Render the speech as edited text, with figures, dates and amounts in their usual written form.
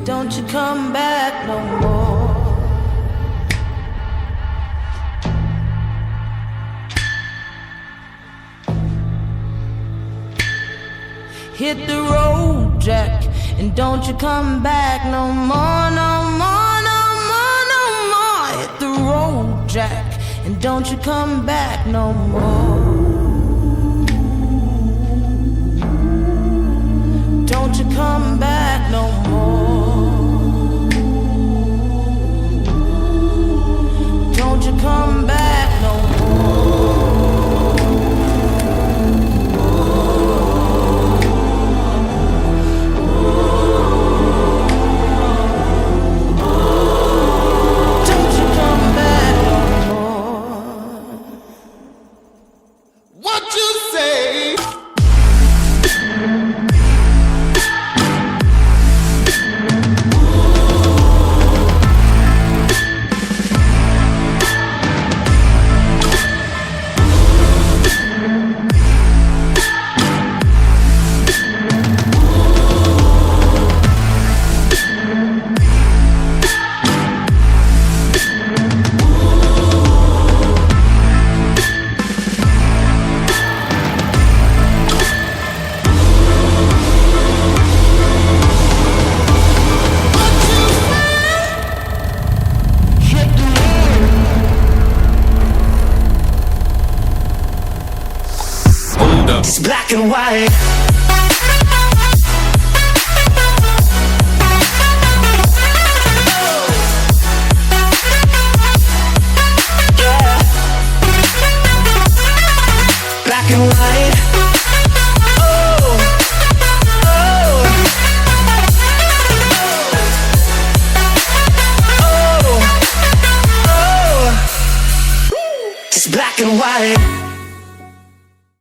Don't you come back no more. Hit the road, Jack, and don't you come back no more, no more, no more, no more. Hit the road, Jack, and don't you come back no more. Don't you come back no more. Don't you come back no more. Don't you come back no more. What you say? It's black and white. Yeah. Black and white. Oh, oh, oh, oh. It's black and white.